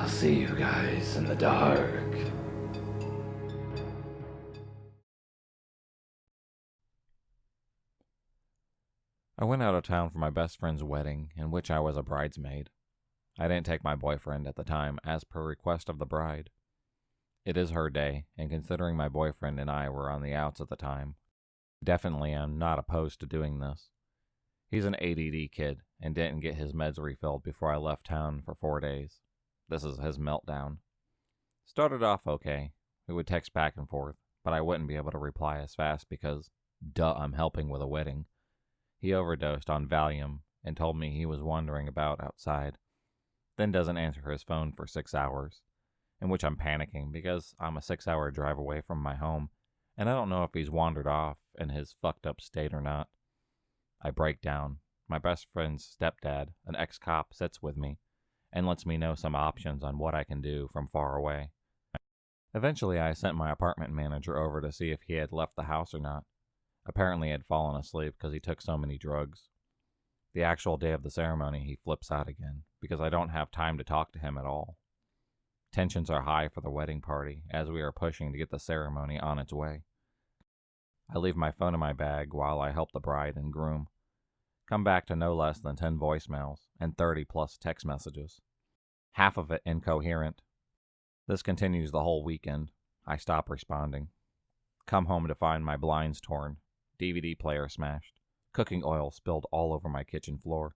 I'll see you guys in the dark. I went out of town for my best friend's wedding, in which I was a bridesmaid. I didn't take my boyfriend at the time, as per request of the bride. It is her day, and considering my boyfriend and I were on the outs at the time, definitely am not opposed to doing this. He's an ADD kid and didn't get his meds refilled before I left town for 4 days. This is his meltdown. Started off okay. We would text back and forth, but I wouldn't be able to reply as fast because, duh, I'm helping with a wedding. He overdosed on Valium and told me he was wandering about outside, then doesn't answer his phone for 6 hours, in which I'm panicking because I'm a 6-hour drive away from my home, and I don't know if he's wandered off in his fucked up state or not. I break down. My best friend's stepdad, an ex-cop, sits with me and lets me know some options on what I can do from far away. Eventually, I sent my apartment manager over to see if he had left the house or not. Apparently, he had fallen asleep because he took so many drugs. The actual day of the ceremony, he flips out again because I don't have time to talk to him at all. Tensions are high for the wedding party as we are pushing to get the ceremony on its way. I leave my phone in my bag while I help the bride and groom. Come back to no less than 10 voicemails and 30 plus text messages. Half of it incoherent. This continues the whole weekend. I stop responding. Come home to find my blinds torn, DVD player smashed, cooking oil spilled all over my kitchen floor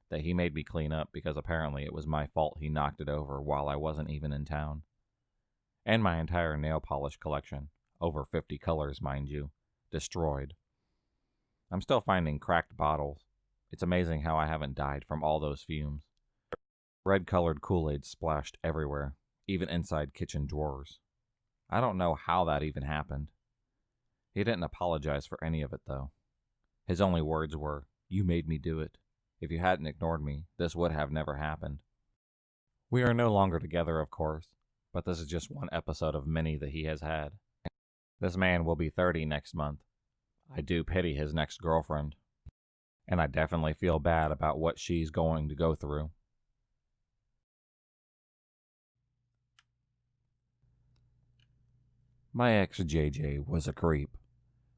that he made me clean up because apparently it was my fault he knocked it over while I wasn't even in town. And my entire nail polish collection, over 50 colors mind you, destroyed. I'm still finding cracked bottles. It's amazing how I haven't died from all those fumes. Red-colored Kool-Aid splashed everywhere, even inside kitchen drawers. I don't know how that even happened. He didn't apologize for any of it, though. His only words were, "You made me do it. If you hadn't ignored me, this would have never happened." We are no longer together, of course, but this is just one episode of many that he has had. This man will be 30 next month. I do pity his next girlfriend, and I definitely feel bad about what she's going to go through. My ex JJ was a creep.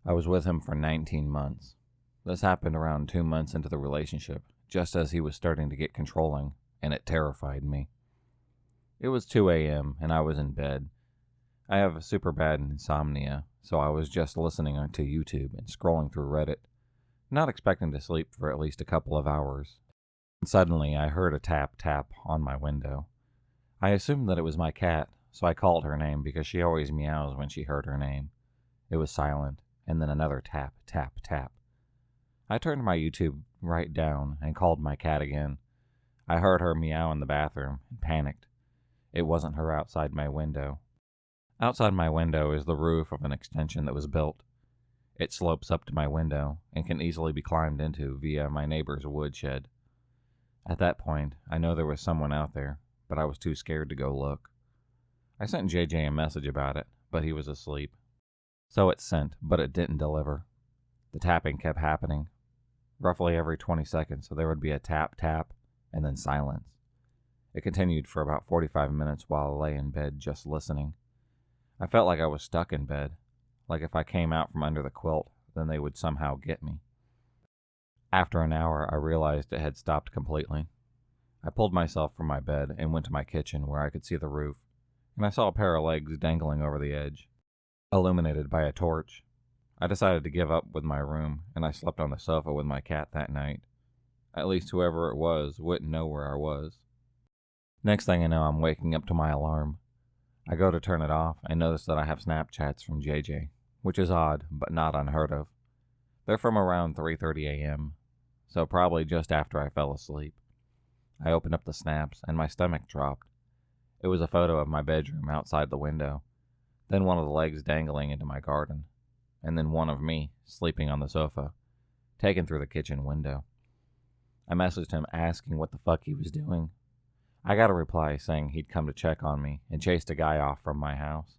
I was with him for 19 months. This happened around 2 months into the relationship, just as he was starting to get controlling, and it terrified me. It was 2 a.m., and I was in bed. I have super bad insomnia, so I was just listening to YouTube and scrolling through Reddit, not expecting to sleep for at least a couple of hours. And suddenly, I heard a tap on my window. I assumed that it was my cat, so I called her name because she always meows when she heard her name. It was silent, and then another tap. I turned my YouTube right down and called my cat again. I heard her meow in the bathroom and panicked. It wasn't her outside my window. Outside my window is the roof of an extension that was built. It slopes up to my window and can easily be climbed into via my neighbor's woodshed. At that point, I know there was someone out there, but I was too scared to go look. I sent JJ a message about it, but he was asleep. So it sent, but it didn't deliver. The tapping kept happening. Roughly every 20 seconds, so there would be a tap, and then silence. It continued for about 45 minutes while I lay in bed just listening. I felt like I was stuck in bed, like if I came out from under the quilt, then they would somehow get me. After an hour, I realized it had stopped completely. I pulled myself from my bed and went to my kitchen where I could see the roof, and I saw a pair of legs dangling over the edge, illuminated by a torch. I decided to give up with my room, and I slept on the sofa with my cat that night. At least whoever it was wouldn't know where I was. Next thing I know, I'm waking up to my alarm. I go to turn it off and notice that I have Snapchats from JJ, which is odd, but not unheard of. They're from around 3:30 a.m., so probably just after I fell asleep. I opened up the snaps, and my stomach dropped. It was a photo of my bedroom outside the window, then one of the legs dangling into my garden, and then one of me sleeping on the sofa, taken through the kitchen window. I messaged him asking what the fuck he was doing. I got a reply saying he'd come to check on me and chased a guy off from my house.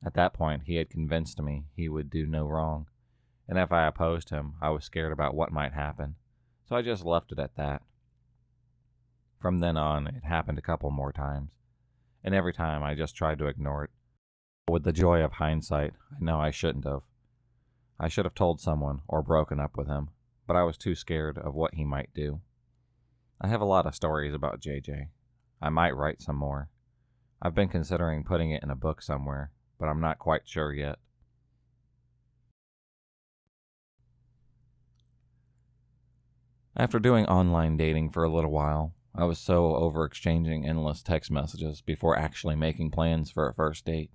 At that point, he had convinced me he would do no wrong, and if I opposed him, I was scared about what might happen, so I just left it at that. From then on, it happened a couple more times, and every time I just tried to ignore it. With the joy of hindsight, I know I shouldn't have. I should have told someone or broken up with him, but I was too scared of what he might do. I have a lot of stories about JJ. I might write some more. I've been considering putting it in a book somewhere, but I'm not quite sure yet. After doing online dating for a little while, I was so over exchanging endless text messages before actually making plans for a first date.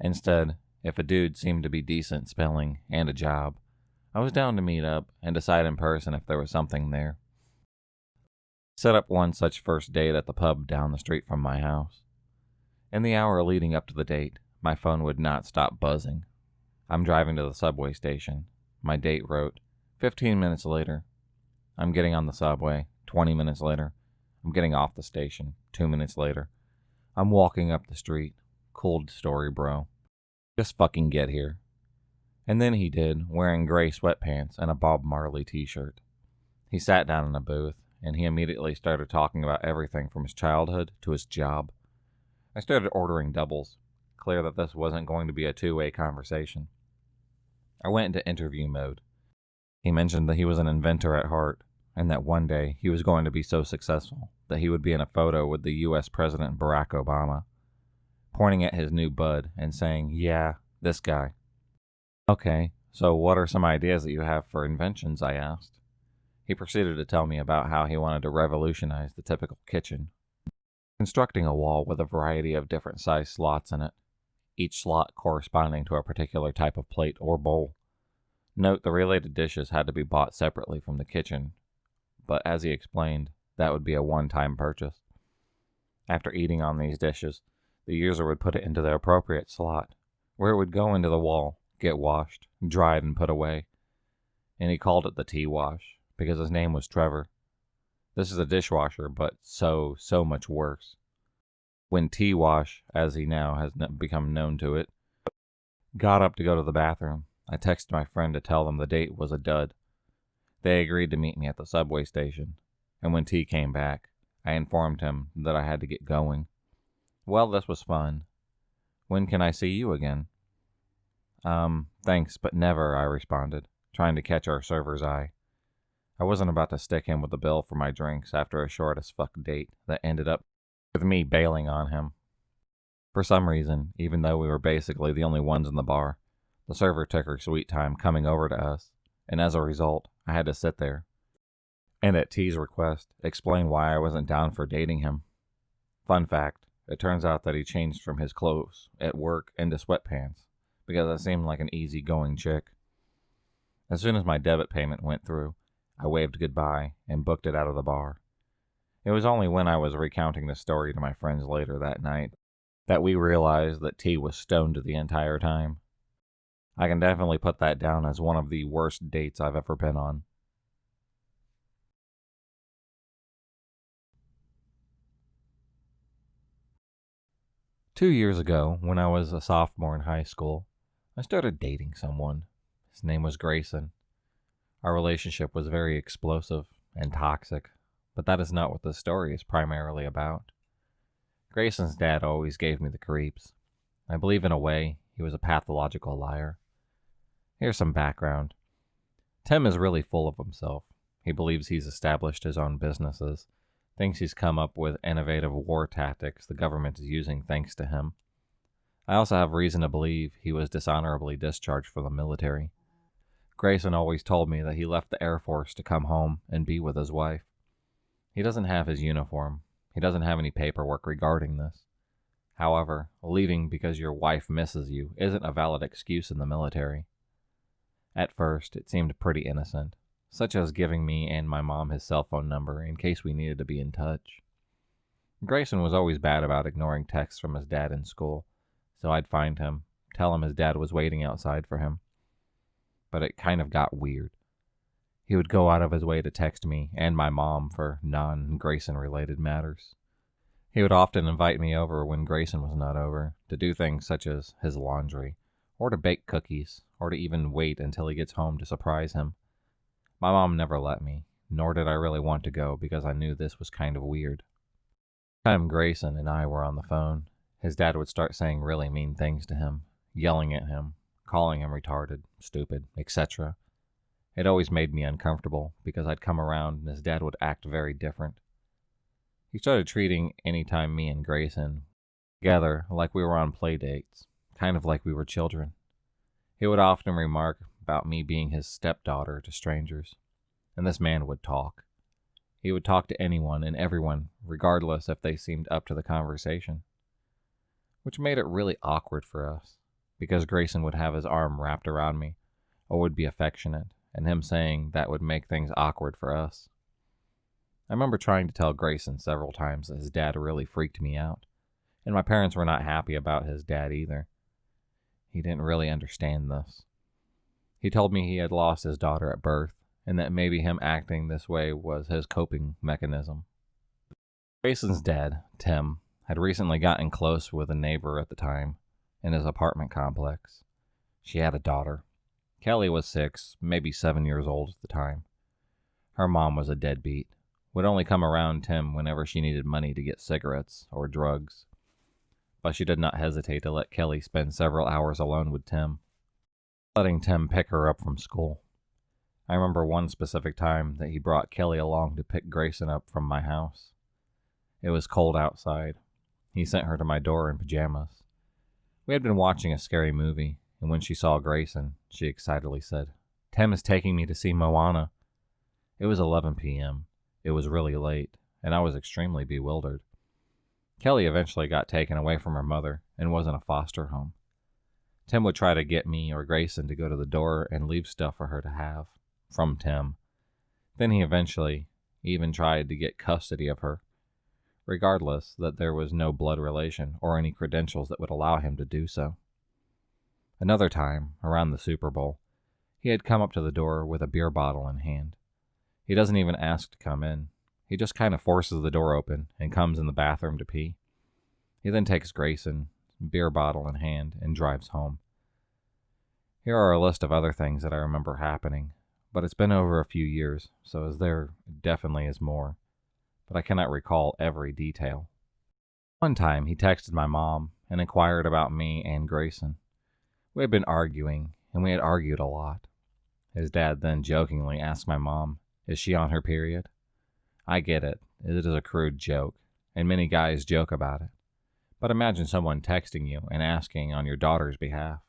Instead, if a dude seemed to be decent spelling and a job, I was down to meet up and decide in person if there was something there. Set up one such first date at the pub down the street from my house. In the hour leading up to the date, my phone would not stop buzzing. I'm driving to the subway station. My date wrote, 15 minutes later. I'm getting on the subway, 20 minutes later. I'm getting off the station, 2 minutes later. I'm walking up the street. Cool story, bro. Just fucking get here. And then he did, wearing gray sweatpants and a Bob Marley t-shirt. He sat down in a booth, and he immediately started talking about everything from his childhood to his job. I started ordering doubles, clear that this wasn't going to be a two-way conversation. I went into interview mode. He mentioned that he was an inventor at heart, and that one day he was going to be so successful that he would be in a photo with the U.S. President Barack Obama, pointing at his new bud and saying, "Yeah, this guy." "Okay, so what are some ideas that you have for inventions?" I asked. He proceeded to tell me about how he wanted to revolutionize the typical kitchen, constructing a wall with a variety of different size slots in it, each slot corresponding to a particular type of plate or bowl. Note, the related dishes had to be bought separately from the kitchen, but as he explained, that would be a one-time purchase. After eating on these dishes, the user would put it into the appropriate slot, where it would go into the wall, get washed, dried, and put away. And he called it the tea wash, because his name was Trevor. This is a dishwasher, but so much worse. When tea wash, as he now has become known to it, got up to go to the bathroom, I texted my friend to tell them the date was a dud. They agreed to meet me at the subway station, and when T came back, I informed him that I had to get going. "Well, this was fun. When can I see you again?" Thanks, but never," I responded, trying to catch our server's eye. I wasn't about to stick him with the bill for my drinks after a short as fuck date that ended up with me bailing on him. For some reason, even though we were basically the only ones in the bar, the server took her sweet time coming over to us, and as a result, I had to sit there, and at T's request, explain why I wasn't down for dating him. Fun fact, it turns out that he changed from his clothes at work into sweatpants, because I seemed like an easygoing chick. As soon as my debit payment went through, I waved goodbye and booked it out of the bar. It was only when I was recounting the story to my friends later that night that we realized that T was stoned the entire time. I can definitely put that down as one of the worst dates I've ever been on. Two years ago, when I was a sophomore in high school, I started dating someone. His name was Grayson. Our relationship was very explosive and toxic, but that is not what this story is primarily about. Grayson's dad always gave me the creeps. I believe in a way he was a pathological liar. Here's some background. Tim is really full of himself. He believes he's established his own businesses, thinks he's come up with innovative war tactics the government is using thanks to him. I also have reason to believe he was dishonorably discharged from the military. Grayson always told me that he left the Air Force to come home and be with his wife. He doesn't have his uniform. He doesn't have any paperwork regarding this. However, leaving because your wife misses you isn't a valid excuse in the military. At first, it seemed pretty innocent, such as giving me and my mom his cell phone number in case we needed to be in touch. Grayson was always bad about ignoring texts from his dad in school, so I'd find him, tell him his dad was waiting outside for him. But it kind of got weird. He would go out of his way to text me and my mom for non-Grayson-related matters. He would often invite me over when Grayson was not over to do things such as his laundry, or to bake cookies, or to even wait until he gets home to surprise him. My mom never let me, nor did I really want to go because I knew this was kind of weird. Every time Grayson and I were on the phone, his dad would start saying really mean things to him, yelling at him, calling him retarded, stupid, etc. It always made me uncomfortable because I'd come around and his dad would act very different. He started treating any time me and Grayson together like we were on play dates, kind of like we were children. He would often remark about me being his stepdaughter to strangers, and this man would talk. He would talk to anyone and everyone, regardless if they seemed up to the conversation, which made it really awkward for us, because Grayson would have his arm wrapped around me, or would be affectionate, and him saying that would make things awkward for us. I remember trying to tell Grayson several times that his dad really freaked me out, and my parents were not happy about his dad either. He didn't really understand this. He told me he had lost his daughter at birth, and that maybe him acting this way was his coping mechanism. Grayson's dad, Tim, had recently gotten close with a neighbor at the time in his apartment complex. She had a daughter. Kelly was 6, maybe 7 years old at the time. Her mom was a deadbeat, would only come around Tim whenever she needed money to get cigarettes or drugs. But she did not hesitate to let Kelly spend several hours alone with Tim, letting Tim pick her up from school. I remember one specific time that he brought Kelly along to pick Grayson up from my house. It was cold outside. He sent her to my door in pajamas. We had been watching a scary movie, and when she saw Grayson, she excitedly said, "Tim is taking me to see Moana." It was 11 p.m. It was really late, and I was extremely bewildered. Kelly eventually got taken away from her mother and was in a foster home. Tim would try to get me or Grayson to go to the door and leave stuff for her to have, from Tim. Then he eventually even tried to get custody of her, regardless that there was no blood relation or any credentials that would allow him to do so. Another time, around the Super Bowl, he had come up to the door with a beer bottle in hand. He doesn't even ask to come in. He just kind of forces the door open and comes in the bathroom to pee. He then takes Grayson, beer bottle in hand, and drives home. Here are a list of other things that I remember happening, but it's been over a few years, so there definitely is more, but I cannot recall every detail. One time, he texted my mom and inquired about me and Grayson. We had been arguing, and we had argued a lot. His dad then jokingly asked my mom, "Is she on her period?" I get it. It is a crude joke, and many guys joke about it. But imagine someone texting you and asking on your daughter's behalf.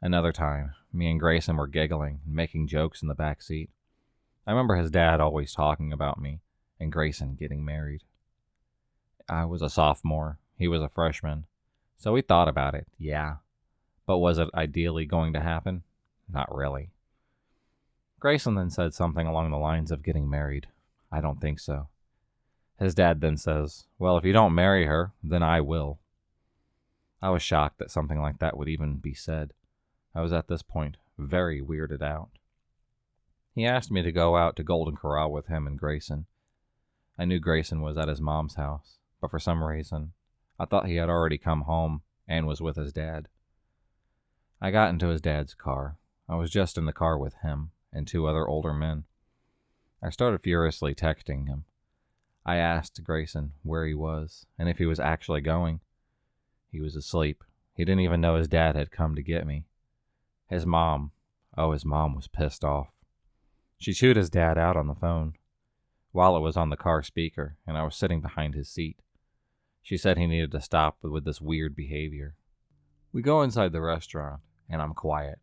Another time, me and Grayson were giggling and making jokes in the back seat. I remember his dad always talking about me and Grayson getting married. I was a sophomore. He was a freshman. So we thought about it, yeah. But was it ideally going to happen? Not really. Grayson then said something along the lines of getting married. I don't think so. His dad then says, "Well, if you don't marry her, then I will." I was shocked that something like that would even be said. I was at this point very weirded out. He asked me to go out to Golden Corral with him and Grayson. I knew Grayson was at his mom's house, but for some reason, I thought he had already come home and was with his dad. I got into his dad's car. I was just in the car with him and 2 other older men. I started furiously texting him. I asked Grayson where he was and if he was actually going. He was asleep. He didn't even know his dad had come to get me. His mom was pissed off. She chewed his dad out on the phone while it was on the car speaker, and I was sitting behind his seat. She said he needed to stop with this weird behavior. We go inside the restaurant, and I'm quiet.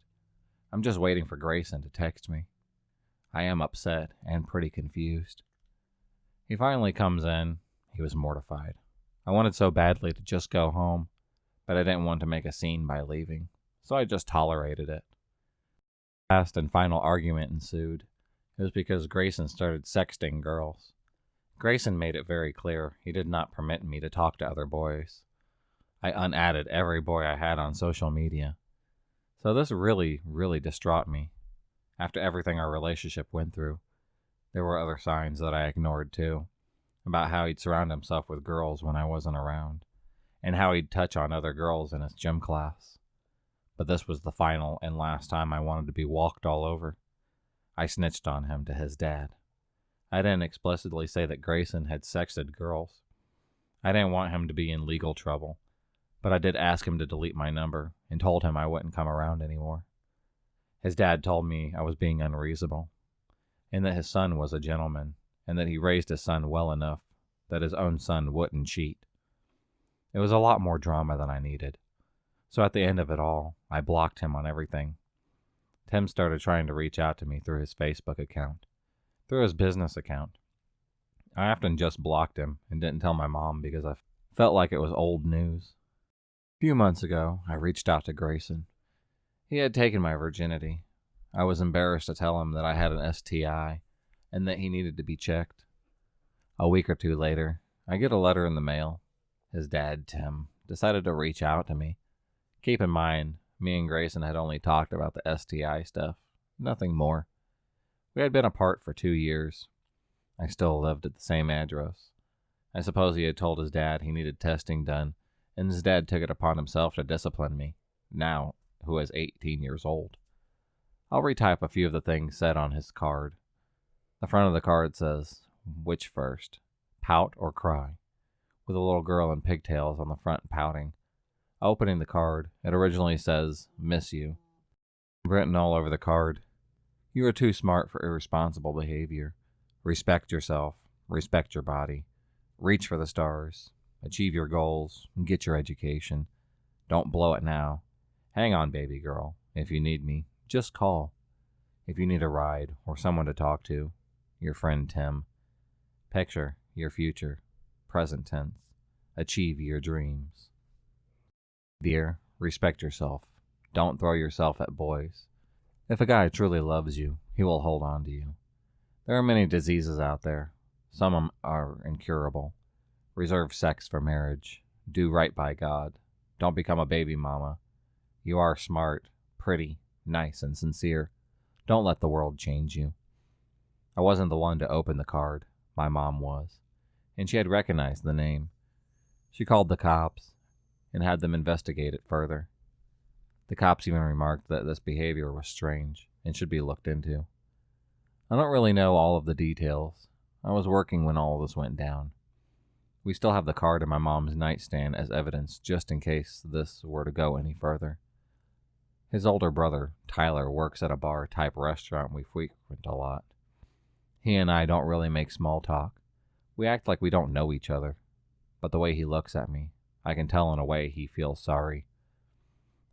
I'm just waiting for Grayson to text me. I am upset and pretty confused. He finally comes in. He was mortified. I wanted so badly to just go home, but I didn't want to make a scene by leaving, so I just tolerated it. Last and final argument ensued. It was because Grayson started sexting girls. Grayson made it very clear he did not permit me to talk to other boys. I unadded every boy I had on social media. So this really, really distraught me. After everything our relationship went through, there were other signs that I ignored too, about how he'd surround himself with girls when I wasn't around, and how he'd touch on other girls in his gym class. But this was the final and last time I wanted to be walked all over. I snitched on him to his dad. I didn't explicitly say that Grayson had sexted girls. I didn't want him to be in legal trouble, but I did ask him to delete my number and told him I wouldn't come around anymore. His dad told me I was being unreasonable, and that his son was a gentleman, and that he raised his son well enough that his own son wouldn't cheat. It was a lot more drama than I needed. So at the end of it all, I blocked him on everything. Tim started trying to reach out to me through his Facebook account, through his business account. I often just blocked him and didn't tell my mom because I felt like it was old news. A few months ago, I reached out to Grayson. He had taken my virginity. I was embarrassed to tell him that I had an STI and that he needed to be checked. A week or two later, I get a letter in the mail. His dad, Tim, decided to reach out to me. Keep in mind, me and Grayson had only talked about the STI stuff, nothing more. We had been apart for 2 years. I still lived at the same address. I suppose he had told his dad he needed testing done, and his dad took it upon himself to discipline me, now who is 18 years old. I'll retype a few of the things said on his card. The front of the card says, "Which first, pout or cry?" with a little girl in pigtails on the front pouting. Opening the card, it originally says, "Miss you." Written all over the card, "You are too smart for irresponsible behavior. Respect yourself, respect your body, reach for the stars, achieve your goals, and get your education. Don't blow it now. Hang on, baby girl. If you need me, just call. If you need a ride or someone to talk to, your friend Tim. Picture your future, present tense. Achieve your dreams. Dear, respect yourself. Don't throw yourself at boys. If a guy truly loves you, he will hold on to you. There are many diseases out there. Some are incurable. Reserve sex for marriage. Do right by God. Don't become a baby mama. You are smart, pretty, nice, and sincere. Don't let the world change you." I wasn't the one to open the card. My mom was, and she had recognized the name. She called the cops and had them investigate it further. The cops even remarked that this behavior was strange and should be looked into. I don't really know all of the details. I was working when all of this went down. We still have the card in my mom's nightstand as evidence just in case this were to go any further. His older brother, Tyler, works at a bar-type restaurant we frequent a lot. He and I don't really make small talk. We act like we don't know each other. But the way he looks at me, I can tell in a way he feels sorry.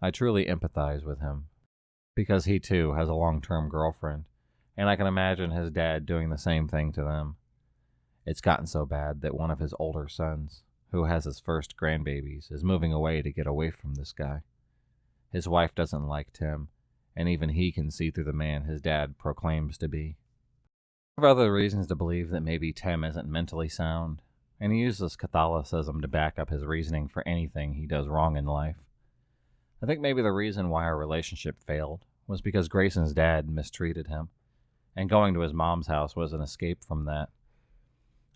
I truly empathize with him, because he too has a long-term girlfriend, and I can imagine his dad doing the same thing to them. It's gotten so bad that one of his older sons, who has his first grandbabies, is moving away to get away from this guy. His wife doesn't like Tim, and even he can see through the man his dad proclaims to be. I have other reasons to believe that maybe Tim isn't mentally sound, and he uses Catholicism to back up his reasoning for anything he does wrong in life. I think maybe the reason why our relationship failed was because Grayson's dad mistreated him, and going to his mom's house was an escape from that.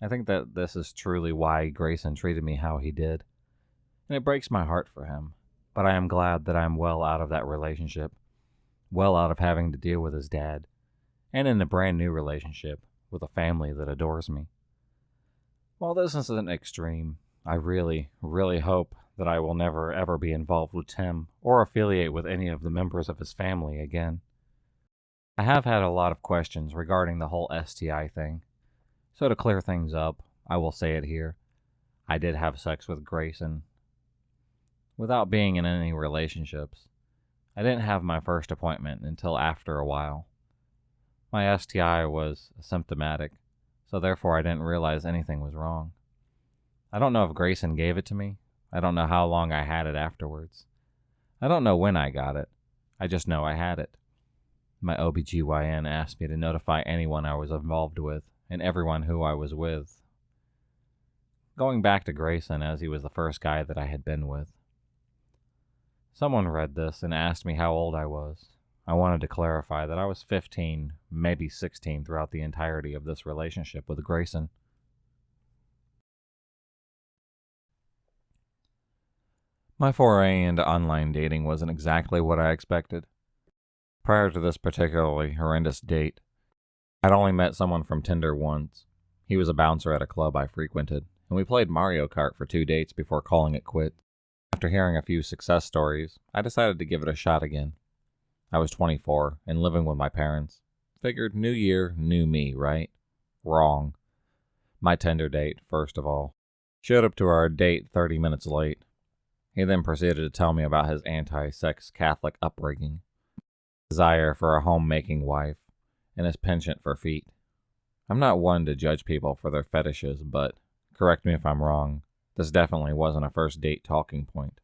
I think that this is truly why Grayson treated me how he did, and it breaks my heart for him, but I am glad that I am well out of that relationship, well out of having to deal with his dad, and in a brand new relationship with a family that adores me. While this isn't extreme, I really, really hope that I will never ever be involved with Tim or affiliate with any of the members of his family again. I have had a lot of questions regarding the whole STI thing, so to clear things up, I will say it here. I did have sex with Grayson without being in any relationships. I didn't have my first appointment until after a while. My STI was asymptomatic, so therefore I didn't realize anything was wrong. I don't know if Grayson gave it to me. I don't know how long I had it afterwards. I don't know when I got it. I just know I had it. My OBGYN asked me to notify anyone I was involved with and everyone who I was with, going back to Grayson as he was the first guy that I had been with. Someone read this and asked me how old I was. I wanted to clarify that I was 15, maybe 16 throughout the entirety of this relationship with Grayson. My foray into online dating wasn't exactly what I expected. Prior to this particularly horrendous date, I'd only met someone from Tinder once. He was a bouncer at a club I frequented, and we played Mario Kart for 2 dates before calling it quits. After hearing a few success stories, I decided to give it a shot again. I was 24 and living with my parents. Figured new year, new me, right? Wrong. My Tinder date, first of all, showed up to our date 30 minutes late. He then proceeded to tell me about his anti-sex Catholic upbringing, desire for a homemaking wife, and his penchant for feet. I'm not one to judge people for their fetishes, but correct me if I'm wrong, this definitely wasn't a first date talking point.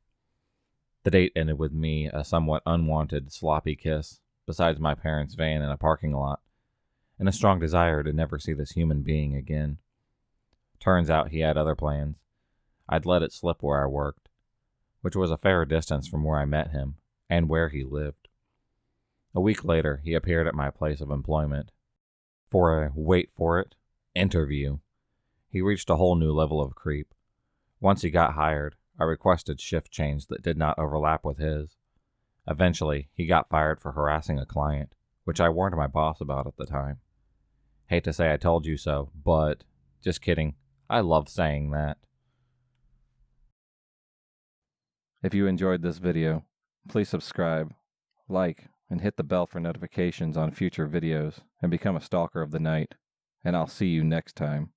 The date ended with me a somewhat unwanted, sloppy kiss beside my parents' van in a parking lot, and a strong desire to never see this human being again. Turns out he had other plans. I'd let it slip where I worked, which was a fair distance from where I met him and where he lived. A week later, he appeared at my place of employment for a, wait for it, interview. He reached a whole new level of creep. Once he got hired, I requested shift change that did not overlap with his. Eventually, he got fired for harassing a client, which I warned my boss about at the time. Hate to say I told you so, but just kidding. I love saying that. If you enjoyed this video, please subscribe, like, and hit the bell for notifications on future videos and become a stalker of the night. And I'll see you next time.